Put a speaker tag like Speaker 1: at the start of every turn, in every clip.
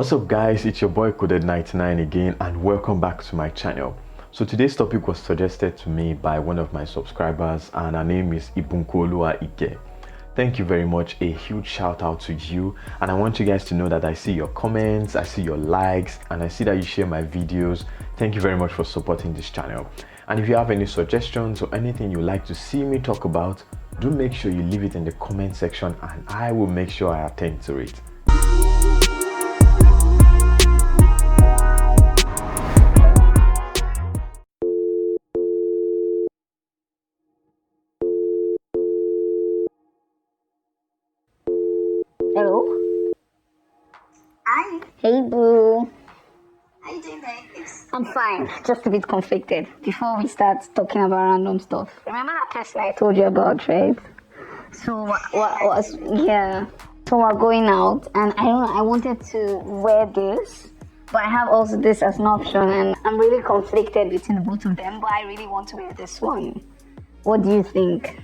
Speaker 1: What's up guys, it's your boy Coded99 again and welcome back to my channel. So today's topic was suggested to me by one of my subscribers and her name is Ibunkolua Ike. Thank you very much, a huge shout out to you, and I want you guys to know that I see your comments, I see your likes, and I see that you share my videos. Thank you very much for supporting this channel. And if you have any suggestions or anything you'd like to see me talk about, do make sure you leave it in the comment section and I will make sure I attend to it.
Speaker 2: Hello.
Speaker 3: Hi.
Speaker 2: Hey, boo.
Speaker 3: How you doing, babes?
Speaker 2: I'm fine. Just a bit conflicted. Before we start talking about random stuff, remember that person I told you about, right? So yeah. So we're going out, and I wanted to wear this, but I have also this as an option, and I'm really conflicted between the both of them. But I really want to wear this one. What do you think?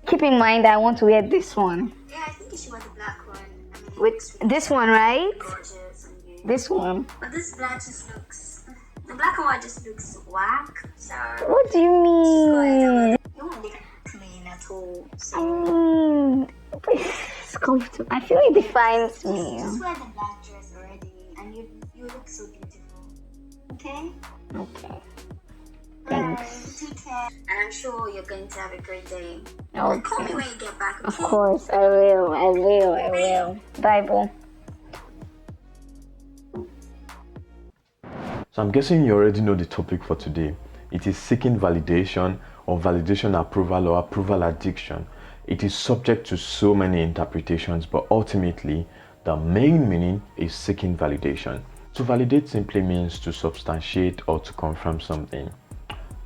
Speaker 2: Keep in mind, I want to wear this one.
Speaker 3: Yeah, I think you should wear the black one. I mean,
Speaker 2: With this one, right?
Speaker 3: gorgeous on you.
Speaker 2: This one.
Speaker 3: But this black just looks. The black and white just looks whack. So.
Speaker 2: What do you mean?
Speaker 3: You won't look clean at all.
Speaker 2: I
Speaker 3: So.
Speaker 2: mean, it's comfortable. I feel it defines me.
Speaker 3: Just wear the black dress already, and you look so beautiful. Okay.
Speaker 2: Okay.
Speaker 3: Thanks. Take care. And I'm sure you're going to have a great day.
Speaker 2: Okay.
Speaker 3: Call me when you get back. Okay?
Speaker 2: Of course, I will. Bye, boo.
Speaker 1: So I'm guessing you already know the topic for today. It is seeking validation or validation approval or approval addiction. It is subject to so many interpretations, but ultimately the main meaning is seeking validation. To validate simply means to substantiate or to confirm something.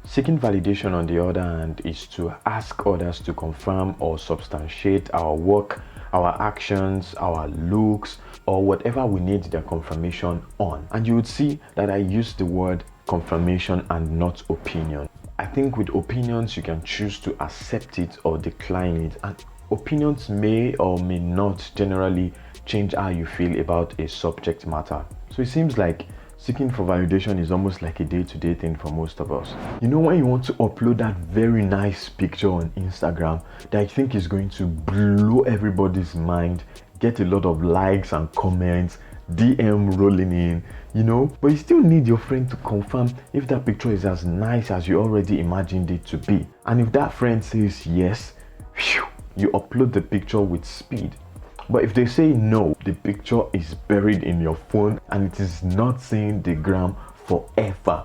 Speaker 1: Seeking validation, on the other hand, is to ask others to confirm or substantiate our work, our actions, our looks, or whatever we need their confirmation on. And you would see that I use the word confirmation and not opinion. I think with opinions, you can choose to accept it or decline it. And opinions may or may not generally change how you feel about a subject matter. So it seems like seeking for validation is almost like a day-to-day thing for most of us. You know, when you want to upload that very nice picture on Instagram that I think is going to blow everybody's mind, get a lot of likes and comments, DM rolling in, you know, but you still need your friend to confirm if that picture is as nice as you already imagined it to be. And if that friend says yes, phew, you upload the picture with speed. But if they say no, the picture is buried in your phone and it is not seeing the gram forever.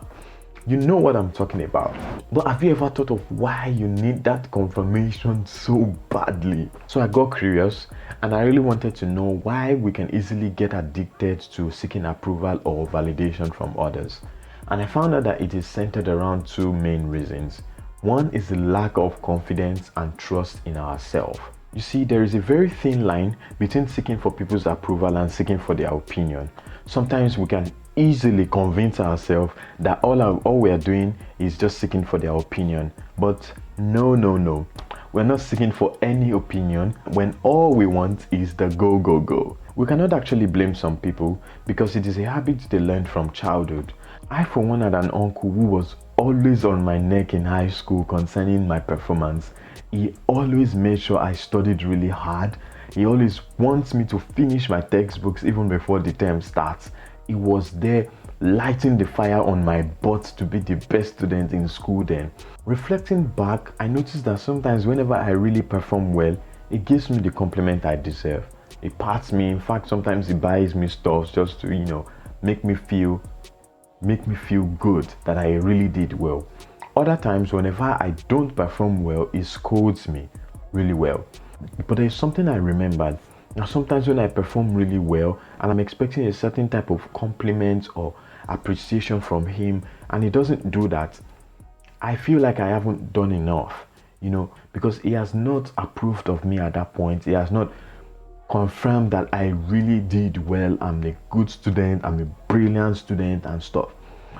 Speaker 1: You know what I'm talking about. But have you ever thought of why you need that confirmation so badly? So I got curious and I really wanted to know why we can easily get addicted to seeking approval or validation from others. And I found out that it is centered around two main reasons. One is the lack of confidence and trust in ourselves. You see, there is a very thin line between seeking for people's approval and seeking for their opinion. Sometimes we can easily convince ourselves that all we are doing is just seeking for their opinion. But no. We're not seeking for any opinion when all we want is the go. We cannot actually blame some people because it is a habit they learned from childhood. I, for one, had an uncle who was always on my neck in high school concerning my performance. He always made sure I studied really hard. He always wants me to finish my textbooks even before the term starts. He was there lighting the fire on my butt to be the best student in school then. Reflecting back, I noticed that sometimes whenever I really perform well, it gives me the compliment I deserve. It pats me. In fact, sometimes it buys me stuff just to, you know, make me feel good that I really did well. Other times, whenever I don't perform well, it scolds me really well. But there's something I remembered. Now, sometimes when I perform really well and I'm expecting a certain type of compliment or appreciation from him and he doesn't do that, I feel like I haven't done enough, you know, because he has not approved of me at that point. He has not confirmed that I really did well. I'm a good student, I'm a brilliant student and stuff.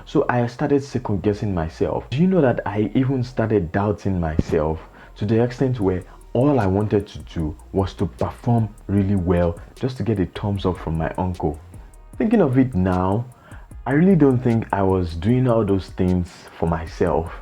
Speaker 1: So I started second guessing myself. Do you know that I even started doubting myself to the extent where all I wanted to do was to perform really well just to get a thumbs up from my uncle. Thinking of it now, I really don't think I was doing all those things for myself.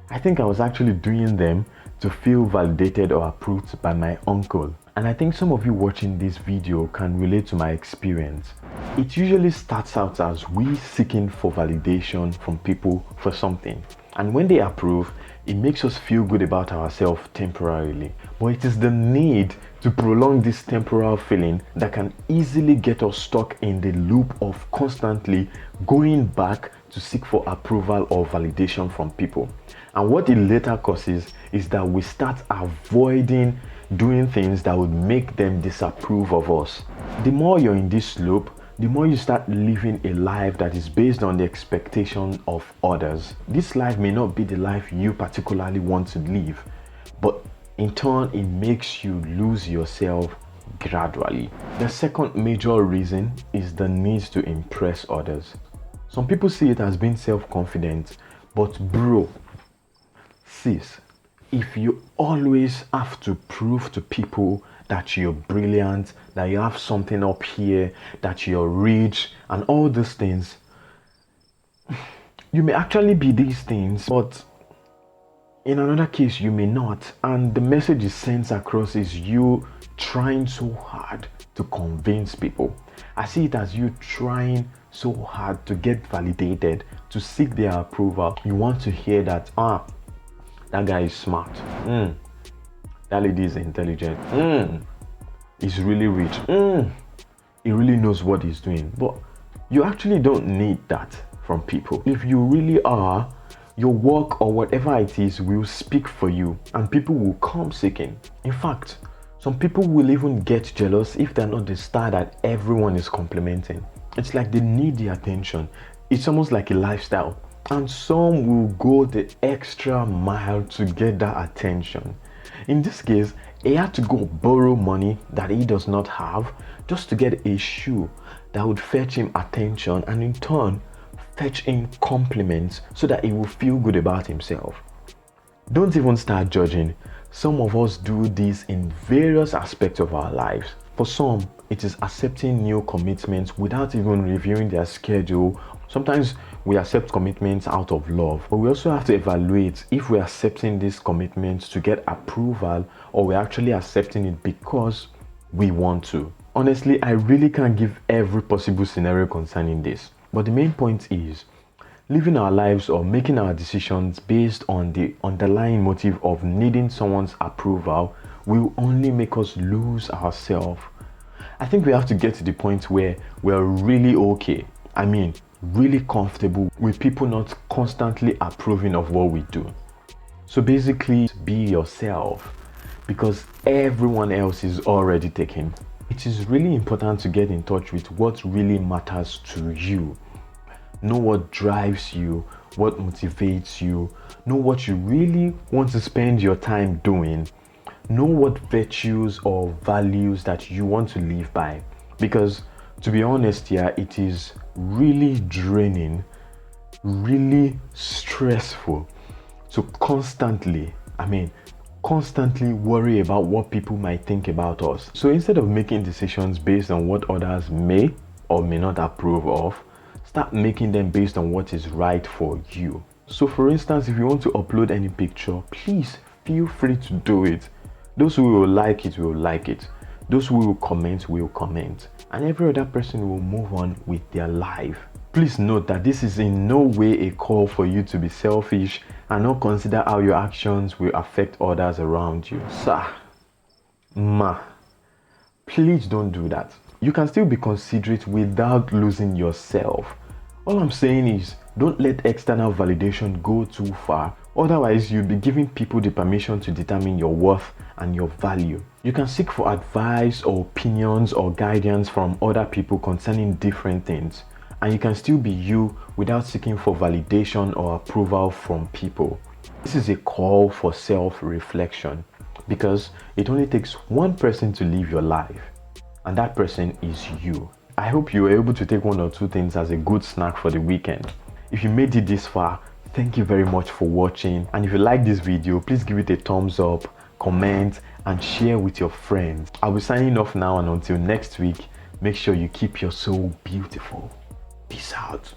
Speaker 1: I think I was actually doing them to feel validated or approved by my uncle. And I think some of you watching this video can relate to my experience. It usually starts out as we seeking for validation from people for something. And when they approve, it makes us feel good about ourselves temporarily. But it is the need to prolong this temporal feeling that can easily get us stuck in the loop of constantly going back to seek for approval or validation from people. And what it later causes is that we start avoiding doing things that would make them disapprove of us. The more you're in this loop, the more you start living a life that is based on the expectation of others. This life may not be the life you particularly want to live, but in turn, it makes you lose yourself gradually. The second major reason is the need to impress others. Some people see it as being self-confident, but bro, sis, if you always have to prove to people that you're brilliant, that you have something up here, that you're rich, and all these things, you may actually be these things, but in another case, you may not. And the message is sent across is you trying so hard to convince people. I see it as you trying so hard to get validated, to seek their approval. You want to hear that, that guy is smart. That lady is intelligent. He's really rich. He really knows what he's doing. But you actually don't need that from people. If you really are, your work or whatever it is will speak for you and people will come seeking. In fact, some people will even get jealous if they're not the star that everyone is complimenting. It's like they need the attention. It's almost like a lifestyle. And some will go the extra mile to get that attention. In this case, he had to go borrow money that he does not have just to get a shoe that would fetch him attention and in turn fetch him compliments so that he will feel good about himself. Don't even start judging. Some of us do this in various aspects of our lives. For some, it is accepting new commitments without even reviewing their schedule. Sometimes we accept commitments out of love, but we also have to evaluate if we're accepting these commitments to get approval or we're actually accepting it because we want to. Honestly, I really can't give every possible scenario concerning this. But the main point is, living our lives or making our decisions based on the underlying motive of needing someone's approval will only make us lose ourselves. I think we have to get to the point where we're really okay. I mean, really comfortable with people not constantly approving of what we do. So basically, be yourself because everyone else is already taken. It is really important to get in touch with what really matters to you. Know what drives you, what motivates you, know what you really want to spend your time doing, know what virtues or values that you want to live by. Because to be honest here, it is really draining, really stressful to constantly worry about what people might think about us. So instead of making decisions based on what others may or may not approve of, start making them based on what is right for you. So for instance, if you want to upload any picture, please feel free to do it. Those who will like it will like it. Those who will comment will comment. And every other person will move on with their life. Please note that this is in no way a call for you to be selfish and not consider how your actions will affect others around you. Sir, ma, please don't do that. You can still be considerate without losing yourself. All I'm saying is, don't let external validation go too far. Otherwise, you'll be giving people the permission to determine your worth and your value. You can seek for advice or opinions or guidance from other people concerning different things. And you can still be you without seeking for validation or approval from people. This is a call for self-reflection because it only takes one person to live your life. And that person is you. I hope you were able to take one or two things as a good snack for the weekend. If you made it this far, thank you very much for watching. And if you like this video, please give it a thumbs up, comment, and share with your friends. I'll be signing off now, and until next week, Make sure you keep your soul beautiful. Peace out.